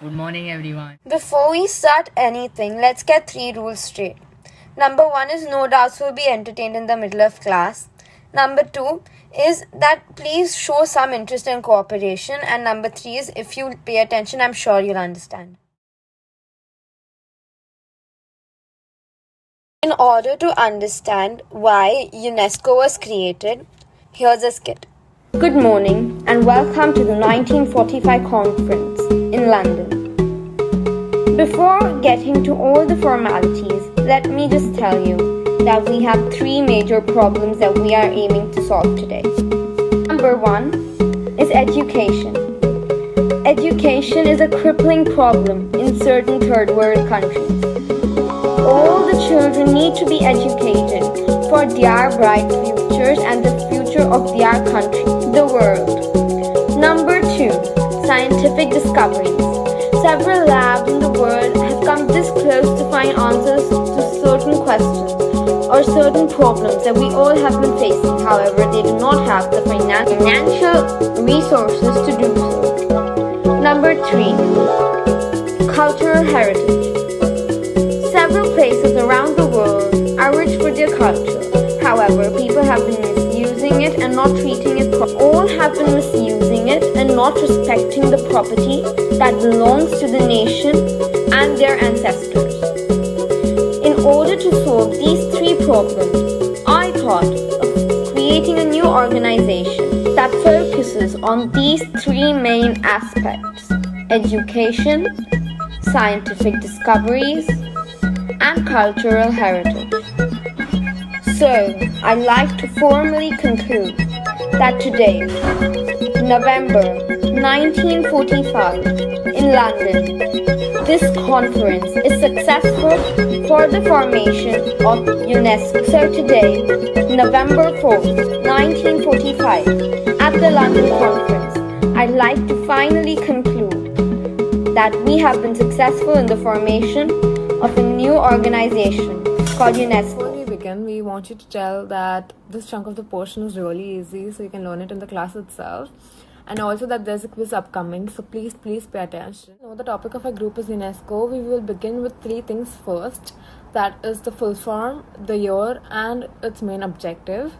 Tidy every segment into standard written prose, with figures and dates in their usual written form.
Good morning, everyone. Before we start anything, let's get 3 rules straight. Number 1 is no doubts will be entertained in the middle of class. Number 2 is that please show some interest and cooperation. And number 3 is if you pay attention, I'm sure you'll understand. In order to understand why UNESCO was created, here's a skit. Good morning and welcome to the 1945 conference in London. Before getting to all the formalities, let me just tell you that we have 3 major problems that we are aiming to solve today. Number 1 is education. Education is a crippling problem in certain third world countries. All the children need to be educated for their bright futures and the future of their country, the world. Number 2, scientific discoveries. Several labs in the world have come this close to find answers to certain questions or certain problems that we all have been facing. However, they do not have the financial resources to do so. Number 3, cultural heritage. Several places around the world are rich for their culture. However, people have been misusing it and not treating it properly. All have been misusing it and not respecting the property that belongs to the nation and their ancestors. In order to solve these 3 problems, I thought of creating a new organization that focuses on these 3 main aspects: education, scientific discoveries, and cultural heritage. So, I'd like to formally conclude that today, November 1945, in London, this conference is successful for the formation of UNESCO. So today, November 4th, 1945, at the London conference, I'd like to finally conclude that we have been successful in the formation of a new organization called UNESCO. Before we begin, we want you to tell that this chunk of the portion is really easy, so you can learn it in the class itself. And also that there's a quiz upcoming, so please pay attention. The topic of our group is UNESCO. We will begin with 3 things first. That is the full form, the year, and its main objective.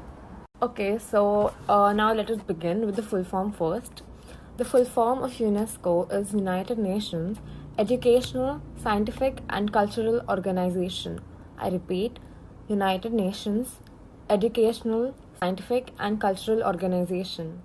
Okay, so now let us begin with the full form first. The full form of UNESCO is United Nations Educational, Scientific and Cultural Organization. I repeat, United Nations Educational, Scientific and Cultural Organization.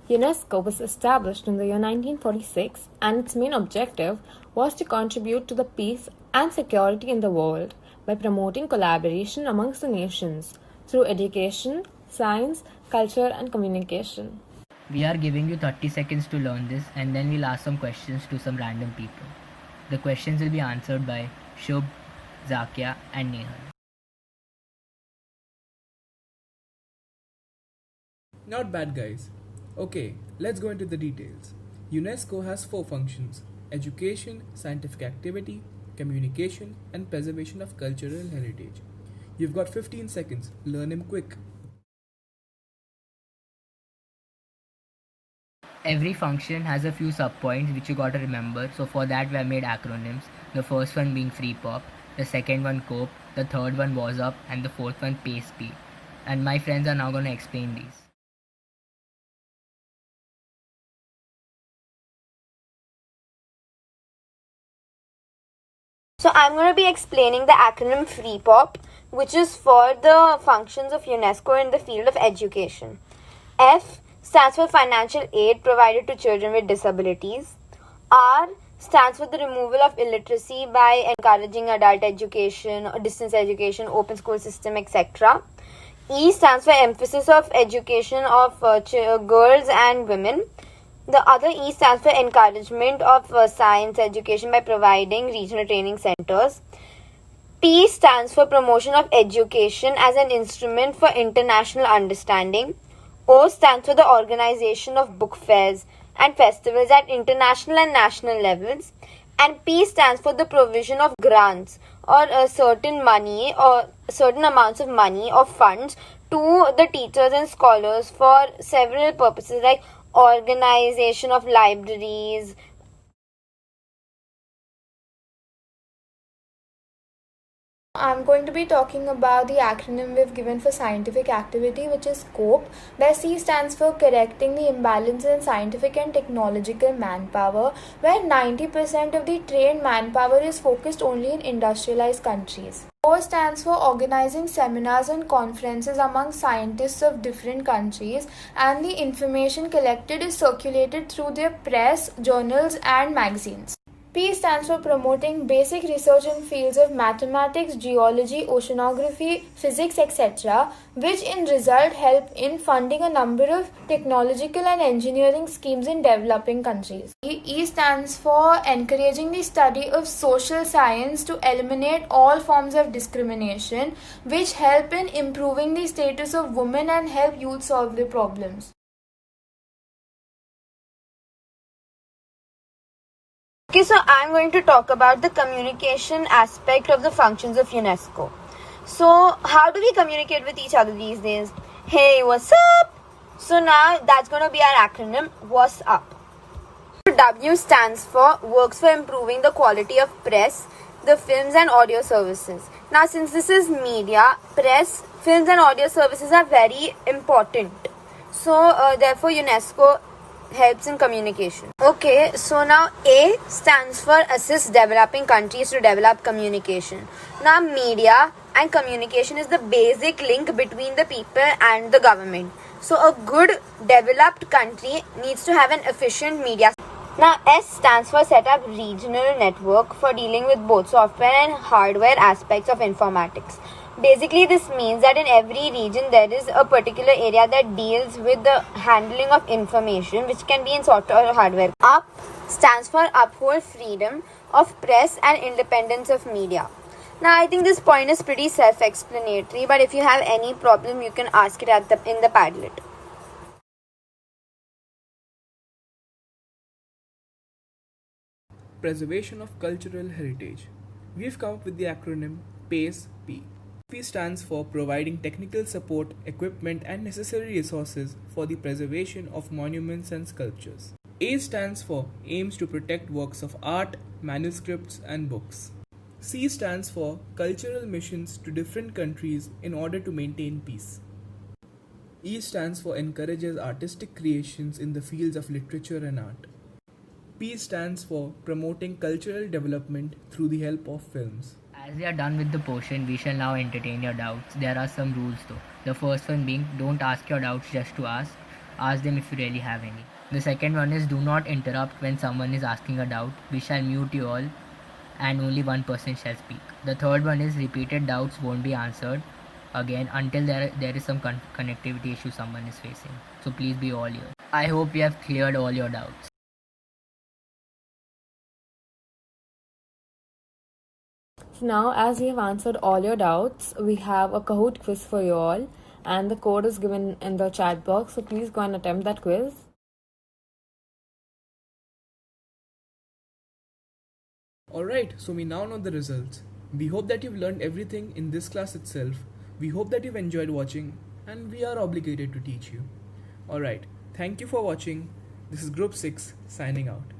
UNESCO was established in the year 1946 and its main objective was to contribute to the peace and security in the world by promoting collaboration amongst the nations through education, science, culture and communication. We are giving you 30 seconds to learn this and then we'll ask some questions to some random people. The questions will be answered by Shubh, Zakia and Nehal. Not bad, guys. Okay, let's go into the details. UNESCO has 4 functions: education, scientific activity, communication, and preservation of cultural heritage. You've got 15 seconds. Learn them quick. Every function has a few subpoints which you gotta remember. So for that we have made acronyms. The first one being Free Pop, the second one Cope, the third one Was Up, and the fourth one Pace Speed. And my friends are now gonna explain these. So I'm going to be explaining the acronym FREEPOP, which is for the functions of UNESCO in the field of education. F stands for financial aid provided to children with disabilities. R stands for the removal of illiteracy by encouraging adult education, distance education, open school system, etc. E stands for emphasis of education of girls and women. The other E stands for encouragement of science education by providing regional training centers. P stands for promotion of education as an instrument for international understanding. O stands for the organization of book fairs and festivals at international and national levels. And P stands for the provision of grants or certain money or certain amounts of money or funds to the teachers and scholars for several purposes like organization of libraries. I'm going to be talking about the acronym we've given for scientific activity, which is COPE, where C stands for correcting the imbalance in scientific and technological manpower, where 90% of the trained manpower is focused only in industrialized countries. O stands for organizing seminars and conferences among scientists of different countries, and the information collected is circulated through their press, journals, and magazines. P stands for promoting basic research in fields of mathematics, geology, oceanography, physics, etc., which in result help in funding a number of technological and engineering schemes in developing countries. E stands for encouraging the study of social science to eliminate all forms of discrimination, which help in improving the status of women and help youth solve their problems. Okay, so I'm going to talk about the communication aspect of the functions of UNESCO. So, how do we communicate with each other these days? Hey, what's up? So now that's going to be our acronym, what's up. W stands for works for improving the quality of press, the films and audio services. Now, since this is media, press, films and audio services are very important. So, therefore, UNESCO helps in communication. Okay, so now A stands for assist developing countries to develop communication. Now, media and communication is the basic link between the people and the government. So, a good developed country needs to have an efficient media. Now, S stands for set up regional network for dealing with both software and hardware aspects of informatics. Basically, this means that in every region there is a particular area that deals with the handling of information, which can be in software or hardware. UP stands for uphold freedom of press and independence of media. Now, I think this point is pretty self-explanatory, but if you have any problem, you can ask it in the Padlet. Preservation of cultural heritage. We've come up with the acronym PACE P. P stands for providing technical support, equipment, and necessary resources for the preservation of monuments and sculptures. A stands for aims to protect works of art, manuscripts, and books. C stands for cultural missions to different countries in order to maintain peace. E stands for encourages artistic creations in the fields of literature and art. P stands for promoting cultural development through the help of films. As we are done with the portion, we shall now entertain your doubts. There are some rules though. The first one being, don't ask your doubts just to ask. Ask them if you really have any. The second one is, do not interrupt when someone is asking a doubt. We shall mute you all and only one person shall speak. The third one is, repeated doubts won't be answered again until there is some connectivity issue someone is facing. So please be all ears. I hope we have cleared all your doubts. So now, as we have answered all your doubts, we have a Kahoot quiz for you all, and the code is given in the chat box, so please go and attempt that quiz. Alright, so we now know the results. We hope that you've learned everything in this class itself. We hope that you've enjoyed watching, and we are obligated to teach you. Alright, thank you for watching. This is Group 6 signing out.